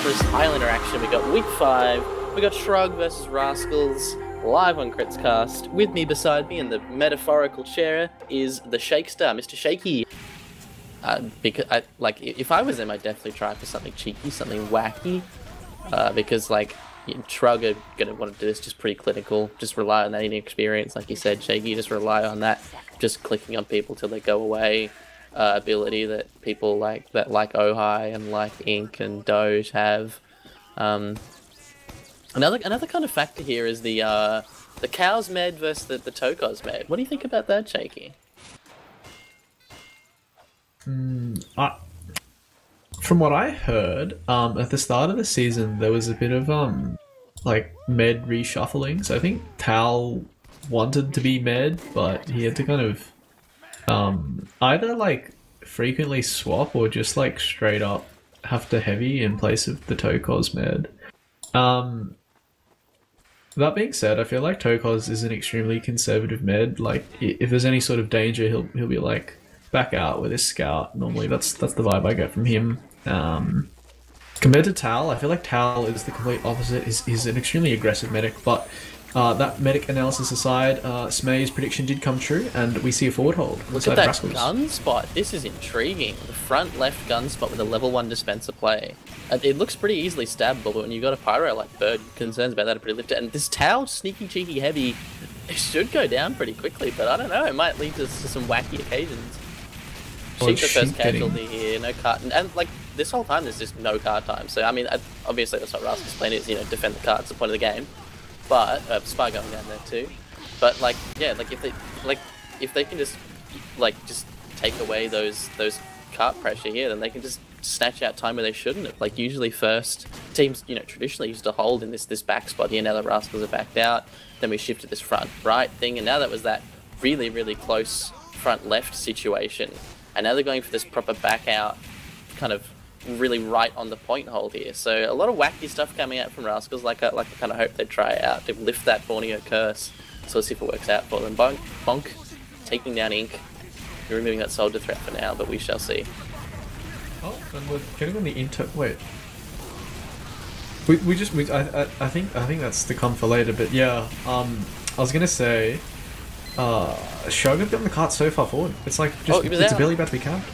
this Highlander action. We got week 5. We got Shrug versus Rascals live on KritzKast. With me beside me in the metaphorical chair is the Shakestar, Mr. Shakey. Because if I was him, I'd definitely try for something cheeky, something wacky. Because Shrug are gonna want to do this just pretty clinical. Just rely on that inexperience, like you said, Shakey. Just rely on that, just clicking on people till they go away. Ability that people like Ojai and like Ink and Doge have. Another kind of factor here is the cows med versus the Tokos med. What do you think about that, Shakey? From what I heard, at the start of the season there was a bit of med reshuffling. So I think Tal wanted to be med, but he had to kind of either frequently swap or just straight up have to heavy in place of the Tokos med. That being said, I feel like Tokos is an extremely conservative med. If there's any sort of danger, he'll be back out with his scout. Normally that's the vibe I get from him. Compared to Tal, I feel like Tal is the complete opposite. He's an extremely aggressive medic, but that medic analysis aside, Smae's prediction did come true, and we see a forward hold. Look at that rascals. Gun spot. This is intriguing. The front left gun spot with a level 1 dispenser play. It looks pretty easily stabbable, but when you've got a pyro like Bird, concerns about that are pretty lifted. And this Tau, sneaky, cheeky, heavy, it should go down pretty quickly, but I don't know, it might lead to some wacky occasions. Sheep the first casualty here, no cart, and this whole time there's just no card time. So I mean, obviously that's what Rascal's plan is, defend the cards, the point of the game. But Spy going down there too. But if they can just take away those cart pressure here, then they can just snatch out time where they shouldn't have. Usually first teams, traditionally used to hold in this back spot here. Now the Rascals are backed out, then we shifted this front right thing, and now that was that really, really close front left situation. And now they're going for this proper back out, kind of really right on the point hold here. So a lot of wacky stuff coming out from Rascals, like I kind of hope they try out to lift that Borneo curse. So let's see if it works out for them. Bonk, taking down Ink. You're removing that soldier threat for now, but we shall see. Oh, and we're getting on the wait. I think that's to come for later, but yeah, I was gonna say, Shrug have gotten the cart so far forward. It's it's barely about to be capped.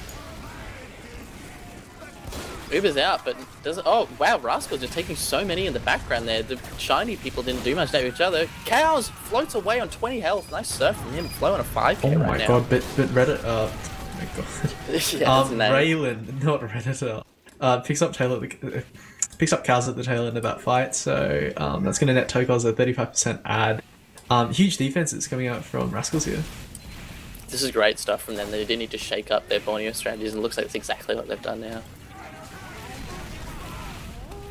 Uber's out, but doesn't. Oh wow, Rascals are taking so many in the background there. The shiny people didn't do much to each other. Cows floats away on 20 health. Nice surf from him, flow on a 5k. Oh my god, but Reddit. Oh my god. Yeah, Raylan, not Redditor. Picks up cows at the tail end of that fight. So that's going to net Tokos a 35% add. Huge defenses coming out from Rascals here. This is great stuff from them. They did need to shake up their Borneo strategies, and it looks like it's exactly what they've done now.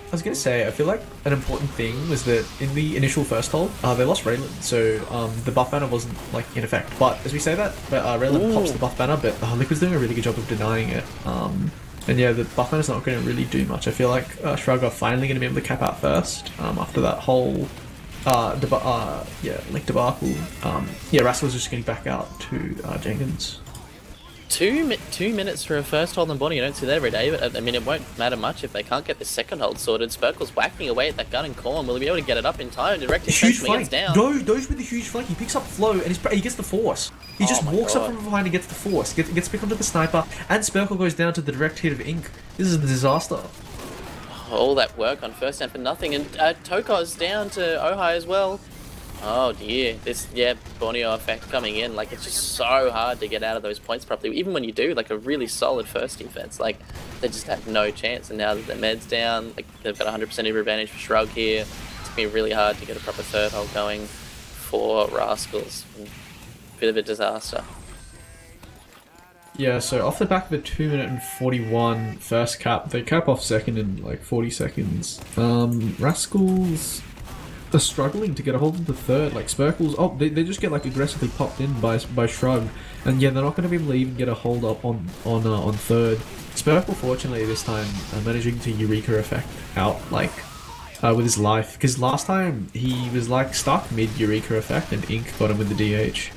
I was going to say, I feel like an important thing was that in the initial first hold, they lost Raylan, so the buff banner wasn't in effect. But as we say that, Raylan pops the buff banner, but Liquid's doing a really good job of denying it. And yeah, the buff banner's not going to really do much. I feel like Shrug are finally going to be able to cap out first after that whole debacle. Rascal's just getting back out to Jenkins. 2 minutes for a first hold on Borneo. You don't see that every day, but I mean, it won't matter much if they can't get the second hold sorted. Spurkle's whacking away at that gun and corn. Will he be able to get it up in time? Direct huge flank. Down. Doge with the huge flank. He picks up flow and he gets the force. He just walks up from behind and gets the force. Gets picked onto the sniper, and Spurkle goes down to the direct hit of Ink. This is a disaster. All that work on first hand for nothing, and Tokos down to Ojai as well. Oh dear, Borneo effect coming in. It's just so hard to get out of those points properly. Even when you do, a really solid first defense, they just have no chance. And now that the med's down, they've got 100% of advantage for Shrug here. It's gonna be really hard to get a proper third hold going for Rascals. Bit of a disaster. Yeah, so off the back of a 2 minute and 41 first cap, they cap off second in 40 seconds. Rascals are struggling to get a hold of the third. Spurkles, they just get aggressively popped in by Shrug, and yeah, they're not going to be able to even get a hold up on third. Spurkle, fortunately this time, managing to Eureka effect out with his life, because last time he was stuck mid Eureka effect and Ink got him with the DH.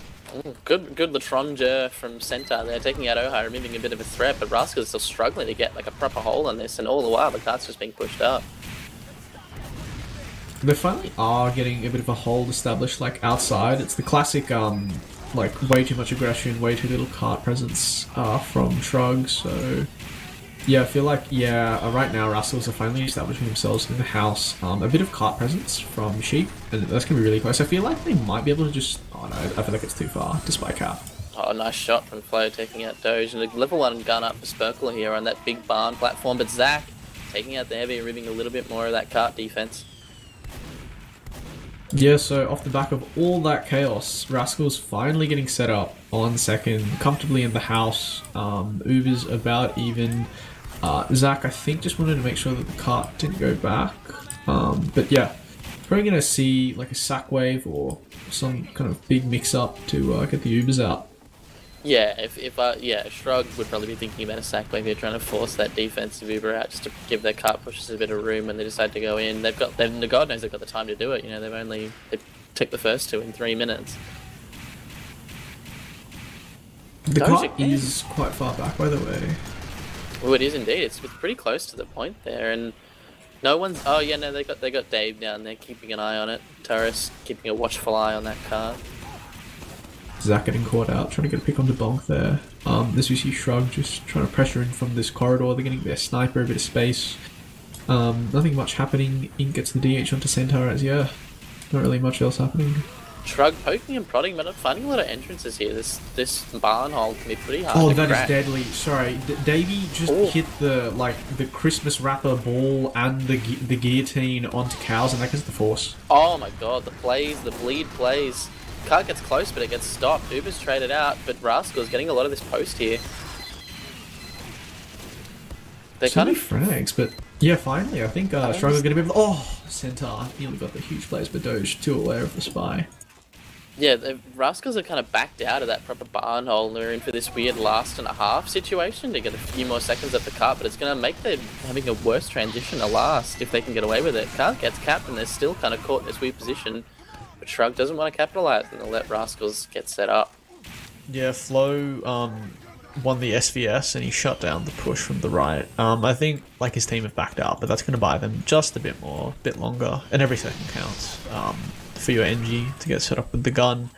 Good Latronja from Centaur there, taking out Ohai, removing a bit of a threat, but Rascals is still struggling to get like a proper hole on this, and all the while the cart's just being pushed up. They finally are getting a bit of a hold established, like outside. It's the classic, like way too much aggression, way too little cart presence from Shrug. So yeah, I feel like right now Rascals are finally establishing themselves in the house. A bit of cart presence from Sheep, and that's gonna be really close. I feel like they might be able to just. Oh no, I feel like it's too far to spy cap. Oh, nice shot from Flo taking out Doge, and a level 1 gun up for Spurkle here on that big barn platform, but Zach taking out the heavy, removing a little bit more of that cart defense. Yeah, so off the back of all that chaos, Rascals finally getting set up on second, comfortably in the house. Uber's about even. Zach, I think, just wanted to make sure that the cart didn't go back. But yeah, probably going to see like a sack wave or some kind of big mix-up to get the Ubers out. Yeah, Shrug would probably be thinking about a sack wave here, trying to force that defensive Uber out just to give their cart pushers a bit of room when they decide to go in. God knows they've got the time to do it. You know, they took the first 2 in 3 minutes. The cart is quite far back, by the way. Well, it is indeed. It's pretty close to the point there, and no one's. Oh yeah, no, they got Dave down there keeping an eye on it. Turris keeping a watchful eye on that cart. Zach getting caught out, trying to get a pick on the bonk there. This we see Shrug just trying to pressure in from this corridor. They're getting their sniper, a bit of space. Nothing much happening. Ink gets the DH onto Centaur as not really much else happening. Shrug poking and prodding, but not finding a lot of entrances here. This barn hole can be pretty hard. Oh, that is deadly. Sorry, Davey just hit the Christmas wrapper ball and the guillotine onto cows, and that gets the force. Oh my god, the bleed plays. Cart gets close, but it gets stopped. Uber's traded out, but Rascal's getting a lot of this post here. They so kind of frags, but yeah, finally, I think Shrug will get a bit of. Oh, Centaur nearly got the huge plays, but Doge too aware of the spy. Yeah, the Rascals are kind of backed out of that proper barn hole. They're in for this weird last and a half situation to get a few more seconds up the cart, but it's going to make them having a worse transition to last if they can get away with it. Cart gets capped and they're still kind of caught in this weird position, but Shrug doesn't want to capitalize and they'll let Rascals get set up. Yeah, Flo won the SVS and he shut down the push from the right. I think like his team have backed out, but that's going to buy them just a bit more, a bit longer, and every second counts. For your NG to get set up with the gun.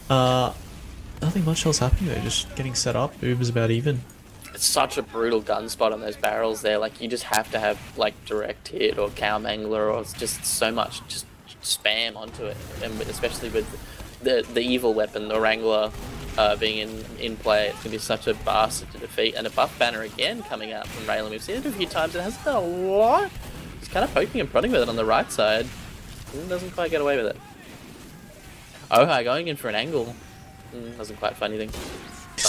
Nothing much else happening there, just getting set up. Uber's about even. It's such a brutal gun spot on those barrels there, like you just have to have like direct hit or cow mangler or just so much just spam onto it, and especially with the evil weapon, the Wrangler, being in play. It's going to be such a bastard to defeat. And a buff banner again coming out from Raylan. We've seen it a few times, it hasn't done a lot. He's kind of poking and prodding with it on the right side. Doesn't quite get away with it. Ohai going in for an angle. Doesn't quite find anything.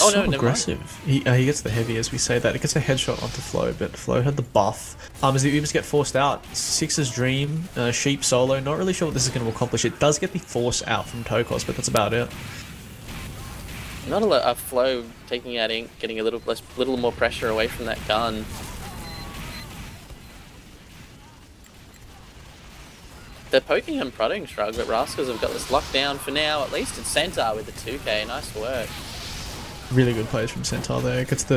Oh no, aggressive. He gets the heavy as we say that. It gets a headshot onto Flo, but Flo had the buff. As the Ubers get forced out, Six's Dream, Sheep solo, not really sure what this is going to accomplish. It does get the force out from Tokos, but that's about it. Not a lot. Flo taking out Ink, getting a little more pressure away from that gun. They're poking and prodding Shrug, but Rascals have got this locked down for now. At least it's Centaur with the 2k. Nice work. Really good plays from Centaur there. Gets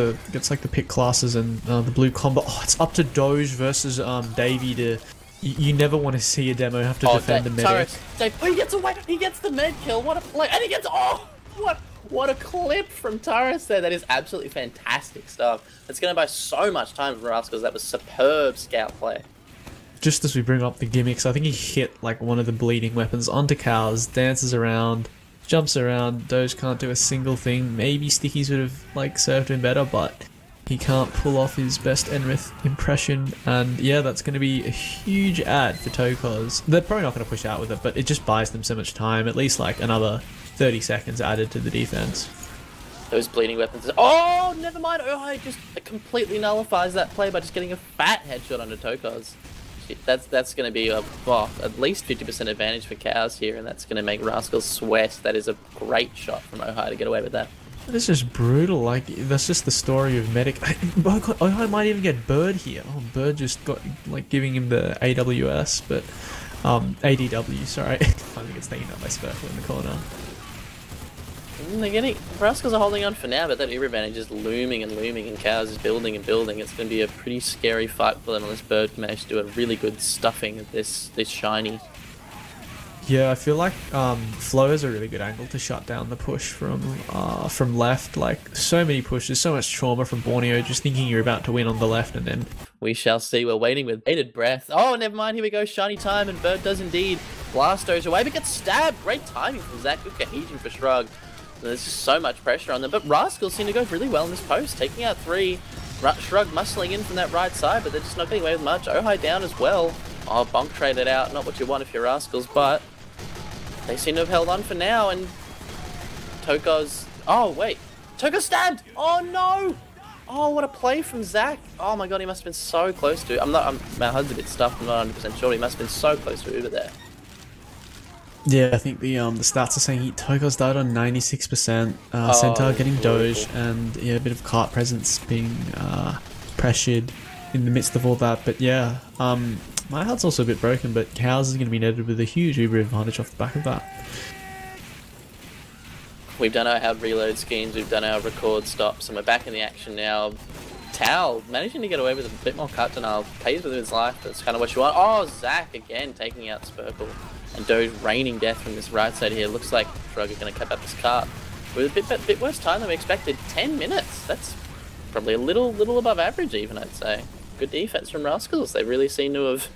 like the pick classes and the blue combo. Oh, it's up to Doge versus Davey to. You never want to see a demo have to defend the medic. He gets away. He gets the med kill. What a play! And he gets what a clip from Taurus there. That is absolutely fantastic stuff. That's going to buy so much time for Rascals. That was superb scout play. Just as we bring up the gimmicks, I think he hit like one of the bleeding weapons onto cows, dances around, jumps around. Doge can't do a single thing. Maybe Stickies would have like served him better, but he can't pull off his best Enrith impression. And yeah, that's going to be a huge ad for Tokos. They're probably not going to push out with it, but it just buys them so much time. At least like another 30 seconds added to the defense. Those bleeding weapons. Oh, never mind. Ohai just completely nullifies that play by just getting a fat headshot onto Tokos. That's going to be at least 50% advantage for cows here, and that's going to make Rascals sweat. That is a great shot from Ohai to get away with that. This is brutal. Like, that's just the story of Medic. Ohai might even get Bird here. Oh, Bird just got like giving him the AWS, but ADW. Sorry, finally gets taken out by Spurkle in the corner. They're getting Rascals are holding on for now, but that Uber advantage is looming and looming, and Cows is building and building. It's going to be a pretty scary fight for them unless Bird can manage to do a really good stuffing of this shiny. Yeah, I feel like Flow is a really good angle to shut down the push from left. Like, so many pushes, so much trauma from Borneo, just thinking you're about to win on the left, and then... We shall see. We're waiting with bated breath. Oh, never mind. Here we go. Shiny time, and Bird does indeed blast those away, but gets stabbed. Great timing from Zach. Good cohesion for Shrug. There's just so much pressure on them, but Rascals seem to go really well in this post, taking out 3. Shrug muscling in from that right side, but they're just not getting away with much. Ohai down as well. Oh, bonk traded out. Not what you want if you're Rascals, but they seem to have held on for now, and Toko's... Oh, wait. Toko stabbed! Oh, no! Oh, what a play from Zach. Oh, my God, he must have been so close to... my HUD's a bit stuffed. I'm not 100% sure. He must have been so close to Uber there. Yeah, I think the stats are saying Toko's died on 96%, Centaur getting Doge, and yeah, a bit of cart presence being pressured in the midst of all that. But yeah, my HUD's also a bit broken, but Cows is going to be netted with a huge Uber advantage off the back of that. We've done our HUD reload schemes, we've done our record stops, and we're back in the action now. Tao managing to get away with a bit more cut denial, pays with his life, that's kind of what you want. Oh, Zach again taking out Spurkle. And Doge raining death from this right side here. Looks like Shrug is going to cap up this cart with a bit worse time than we expected. 10 minutes. That's probably a little above average even, I'd say. Good defense from Rascals. They really seem to have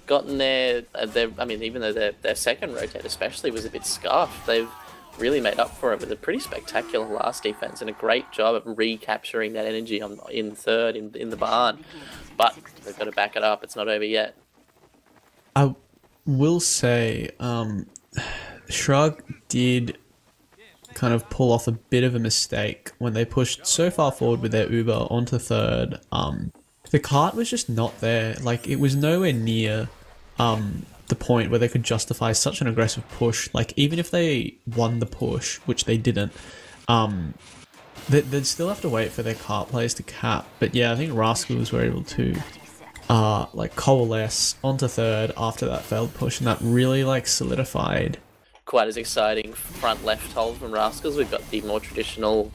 gotten their I mean, even though their second rotate especially was a bit scuffed, they've really made up for it with a pretty spectacular last defense and a great job of recapturing that energy in third in the barn. But they've got to back it up. It's not over yet. I will say, Shrug did kind of pull off a bit of a mistake when they pushed so far forward with their Uber onto third. The cart was just not there. Like, it was nowhere near the point where they could justify such an aggressive push. Like, even if they won the push, which they didn't, they'd still have to wait for their cart players to cap. But yeah, I think Rascals were able to like coalesce onto third after that failed push, and that really like solidified. Quite as exciting front left hold from Rascals. We've got the more traditional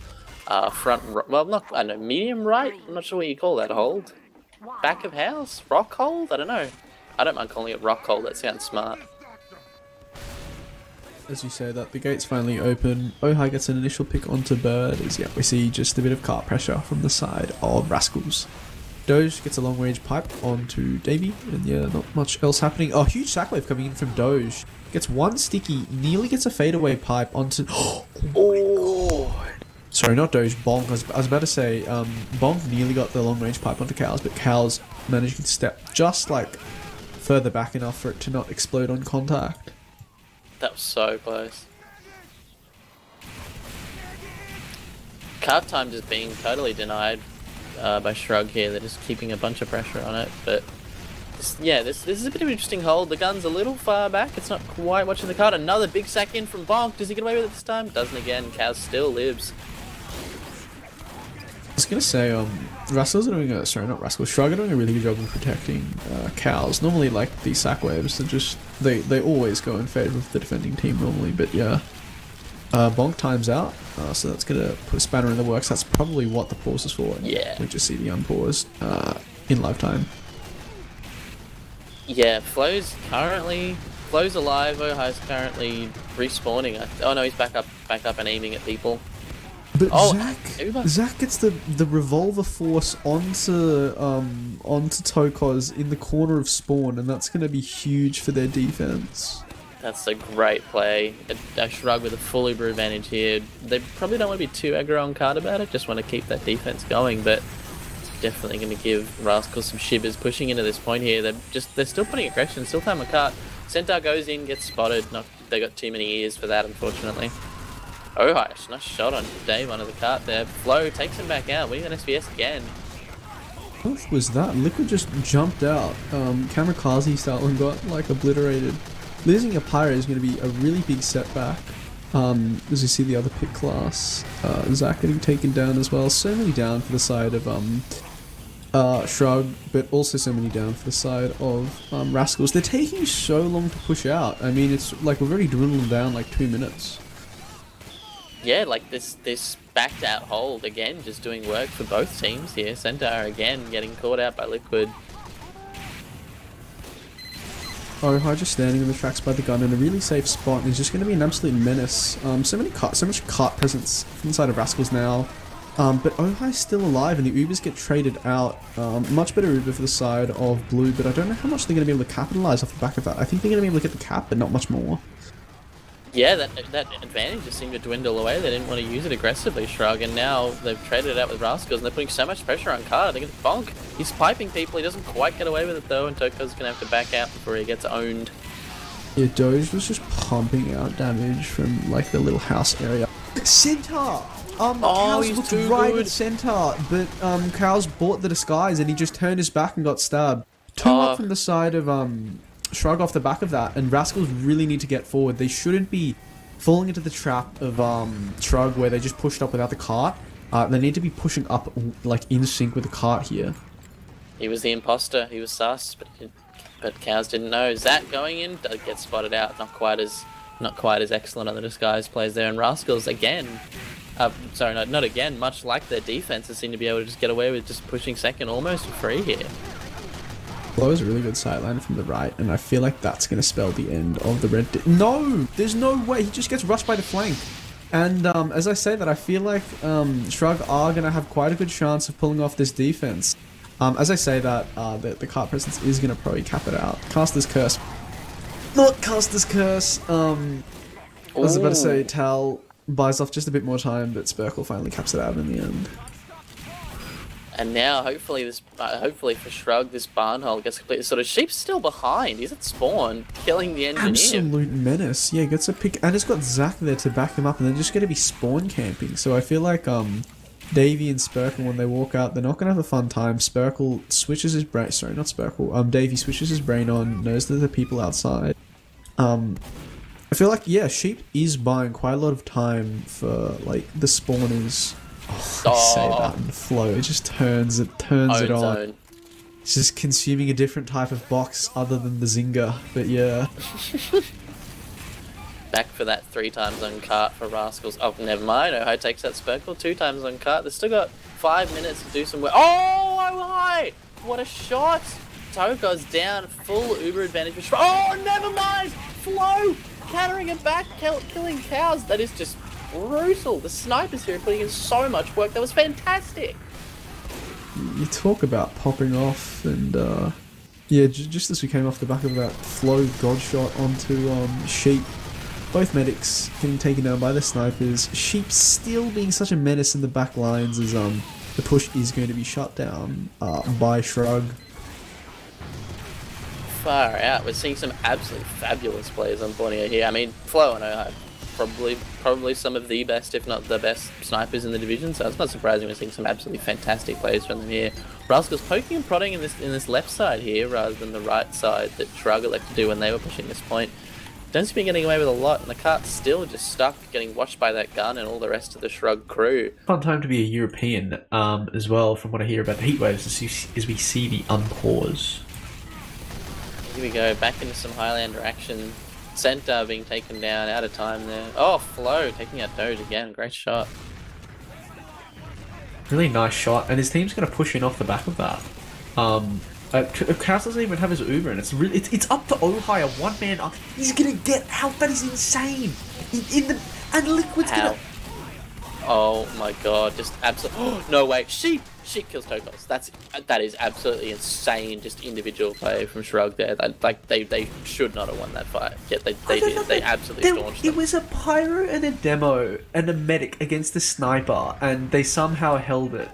front, well, not, I don't know, medium right? I'm not sure what you call that hold. Back of house? Rock hold? I don't know. I don't mind calling it rock hold, that sounds smart. As you say that, the gates finally open. Ohai gets an initial pick onto Bird, as yeah, we see just a bit of cart pressure from the side of Rascals. Doge gets a long range pipe onto Davey, and yeah, not much else happening. Oh, huge sack wave coming in from Doge. Gets one sticky, nearly gets a fadeaway pipe onto... Oh! Sorry, not Doge, Bonk. I was about to say, Bonk nearly got the long range pipe onto Cows, but Cows managed to step just like further back enough for it to not explode on contact. That was so close. Cart time just being totally denied by Shrug here. They're just keeping a bunch of pressure on it, but this is a bit of an interesting hold. The gun's a little far back. It's not quite watching the cart. Another big sack in from Bonk. Does he get away with it this time? Doesn't again. Cows still lives. I was gonna say, Rascals are doing a, sorry, not Rascals, Shrug are doing a really good job of protecting Cows. Normally, like, these sack waves, they always go in favour of the defending team normally, but yeah. Bonk times out, so that's gonna put a spanner in the works. That's probably what the pause is for. Yeah. We just see the unpause in live time. Yeah, Flow's alive. Ohai's currently respawning. Oh no, he's back up and aiming at people. But Uber. Zach gets the revolver force onto Tokos in the corner of spawn, and that's gonna be huge for their defense. That's a great play. A Shrug with a full Uber advantage here. They probably don't want to be too aggro on card about it, just want to keep that defense going, but it's definitely going to give Rascals some shivers pushing into this point here. They're still putting aggression, still time a cart. Centaur goes in, gets spotted. They got too many ears for that, unfortunately. Oh, nice shot on day one of the cart there. Flow takes him back out. We got an SPS again. What was that? Liquid just jumped out. Kamikaze style and got like obliterated. Losing a Pyro is going to be a really big setback. As you see the other pick class, Zach getting taken down as well. So many down for the side of Shrug, but also so many down for the side of Rascals. They're taking so long to push out. I mean, it's like we've already dwindled down like 2 minutes. Yeah, like this backed out hold again, just doing work for both teams here. NAZAAR again getting caught out by Liquid. Ohai just standing on the tracks by the gun in a really safe spot is just going to be an absolute menace. So much cart presence inside of rasgals now. But Ohai's still alive and the Ubers get traded out. Much better Uber for the side of blue, but I don't know how much they're going to be able to capitalize off the back of that. I think they're going to be able to get the cap, but not much more. Yeah, that advantage just seemed to dwindle away. They didn't want to use it aggressively, Shrug, and now they've traded it out with rasgals and they're putting so much pressure on Card. They're going to bonk. He's piping people. He doesn't quite get away with it though, and Toko's going to have to back out before he gets owned. Yeah, Doge was just pumping out damage from like the little house area. Centaur! Cows looked right at Centaur, but Cows bought the disguise and he just turned his back and got stabbed. Two up from the side of Shrug off the back of that, and rasgals really need to get forward. They shouldn't be falling into the trap of Shrug where they just pushed up without the cart. They need to be pushing up like in sync with the cart here. He was the imposter. He was sus, but Cows didn't know. Zat going in does get spotted out. Not quite as excellent on the disguise plays there. And rasgals again. Sorry, not again. Much like their defenses seem to be able to just get away with just pushing second almost for free here. Flow is a really good sideline from the right, and I feel like that's going to spell the end of the red. No! There's no way! He just gets rushed by the flank. And as I say that, I feel like Shrug are going to have quite a good chance of pulling off this defense. As I say that, the cart presence is going to probably cap it out. Caster's Curse. Not Caster's Curse! I was about to say Tal buys off just a bit more time, but Spurkle finally caps it out in the end. And now, hopefully for Shrug, this barn hole gets completely sorted. Sheep's still behind. He's at spawn, killing the engineer. Absolute menace. Yeah, gets a pick, and it's got Zach there to back him up, and they're just going to be spawn camping. So I feel like Davey and Spurkle, when they walk out, they're not going to have a fun time. Spurkle switches his brain. Sorry, not Spurkle. Davey switches his brain on, knows that there are people outside. I feel like, yeah, Sheep is buying quite a lot of time for like the spawners. I say that and the flow, it just turns it on. It's just consuming a different type of box other than the Zinger, but yeah. Back for that 3 times on cart for rasgals. Oh, never mind. Ohai takes that Spurkle 2 times on cart. They've still got 5 minutes to do some work. Oh, Ohai! What a shot! Toko's down, full Uber advantage for Shrug. Oh, never mind! Flow! Countering it back, killing Cows. That is just brutal. The snipers here are putting in so much work. That was fantastic. You talk about popping off, and yeah, just as we came off the back of that Flow god shot onto Sheep, both medics getting taken down by the snipers. Sheep still being such a menace in the back lines as the push is going to be shut down by Shrug. Far out. We're seeing some absolutely fabulous players on Borneo here. I mean, Flo and Ohai, probably some of the best, if not the best, snipers in the division. So it's not surprising we're seeing some absolutely fantastic players from them here. Rascals poking and prodding in this left side here, rather than the right side that Shrug elected to do when they were pushing this point. Don't seem to be getting away with a lot, and the cart's still just stuck, getting watched by that gun and all the rest of the Shrug crew. Fun time to be a European as well, from what I hear about the heatwaves, as we see the unpause. Here we go, back into some Highlander action. Centaur being taken down, out of time there. Oh, Flow taking out Doge again, great shot. Really nice shot, and his team's going to push in off the back of that. Kraus doesn't even have his Uber, and it's up to Ohai, a one-man up. He's going to get out, that is insane! And Liquid's going to... Oh my god, just absolutely... Oh, no way, Sheep kills Tokos. That is absolutely insane, just individual play from Shrug there. They should not have won that fight, yet they did. They absolutely staunched them. It was a pyro and a demo and a medic against the sniper, and they somehow held it.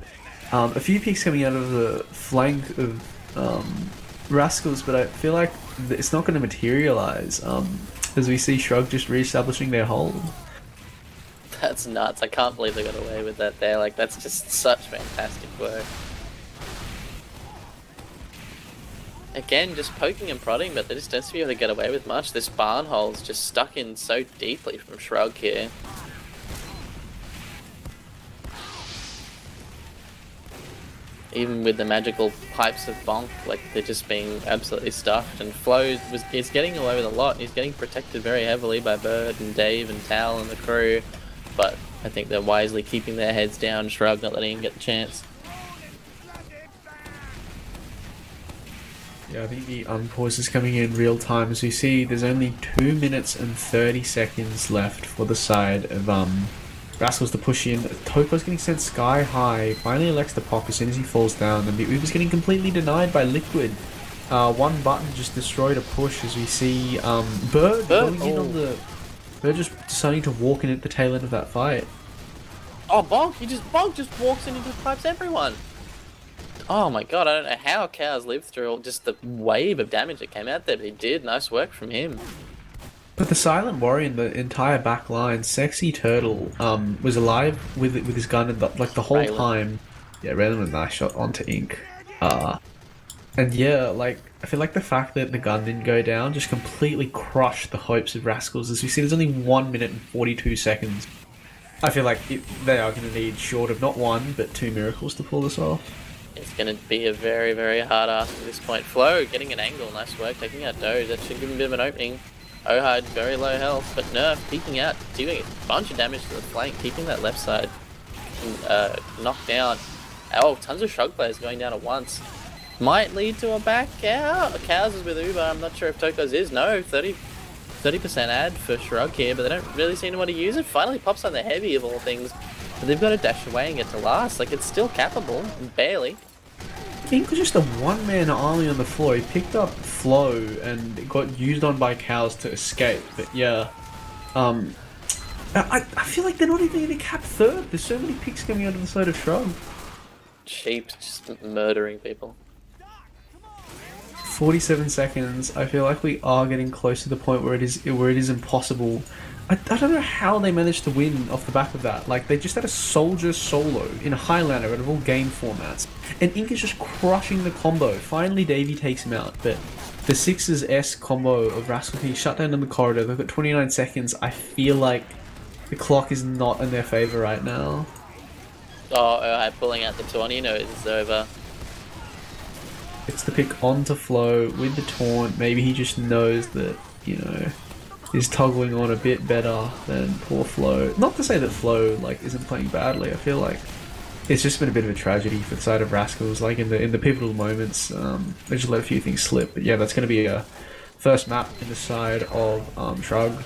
A few picks coming out of the flank of rascals, but I feel like it's not going to materialize as we see Shrug just re-establishing their hold. That's nuts. I can't believe they got away with that there. Like, that's just such fantastic work. Again, just poking and prodding, but they just don't seem to be able to get away with much. This barn hole's just stuck in so deeply from Shrug here. Even with the magical pipes of bonk, like, they're just being absolutely stuffed. And Flo is getting away with a lot. He's getting protected very heavily by Bird and Dave and Tal and the crew. But I think they're wisely keeping their heads down, Shrug, not letting him get the chance. Yeah, I think the unpause is coming in real time. As we see, there's only 2 minutes and 30 seconds left for the side of rasgals to push in. Toko's getting sent sky high, finally elects to pop as soon as he falls down, and the Uber's getting completely denied by Liquid. One button just destroyed a push as we see Bird going in on the... Bird just deciding to walk in at the tail end of that fight. Oh, Bonk just walks in and just pipes everyone. Oh my god, I don't know how Cows lived through all just the wave of damage that came out there, but he did. Nice work from him. But the Silent Warrior in the entire back line, Sexy Turtle, was alive with his gun and the whole time. Yeah, Raylan with a nice shot onto Ink. And yeah, like, I feel like the fact that the gun didn't go down just completely crushed the hopes of rasgals. As we see, there's only 1 minute and 42 seconds. I feel like they are going to need short of not one, but 2 miracles to pull this off. It's going to be a very, very hard ask at this point. Flo getting an angle, nice work, taking out Doge. That should give him a bit of an opening. Ohad, very low health, but Nerf peeking out, doing a bunch of damage to the flank, keeping that left side knocked down. Oh, tons of Shrug players going down at once. Might lead to a back out. Cows is with Uber, I'm not sure if Toko's is. No, 30% ad for Shrug here, but they don't really seem to want to use it. Finally pops on the heavy of all things. But they've got to dash away and get to last. Like, it's still capable, barely. Ink was just a one-man army on the floor. He picked up Flo and got used on by Cows to escape. But yeah, I feel like they're not even going to cap third. There's so many picks coming out of the side of Shrug. Cheap, just murdering people. 47 seconds. I feel like we are getting close to the point where it is impossible. I don't know how they managed to win off the back of that. Like, they just had a soldier solo in a Highlander out of all game formats. And Ink is just crushing the combo. Finally, Davey takes him out. But the Sixers S combo of Rascal being shut down in the corridor, they've got 29 seconds. I feel like the clock is not in their favor right now. Oh, pulling out the 20, no, it's over. It's the pick onto Flo with the taunt. Maybe he just knows that, you know, is toggling on a bit better than poor Flo. Not to say that Flo like isn't playing badly. I feel like it's just been a bit of a tragedy for the side of rasgals. Like in the pivotal moments, they just let a few things slip. But yeah, that's going to be a first map in the side of Shrug.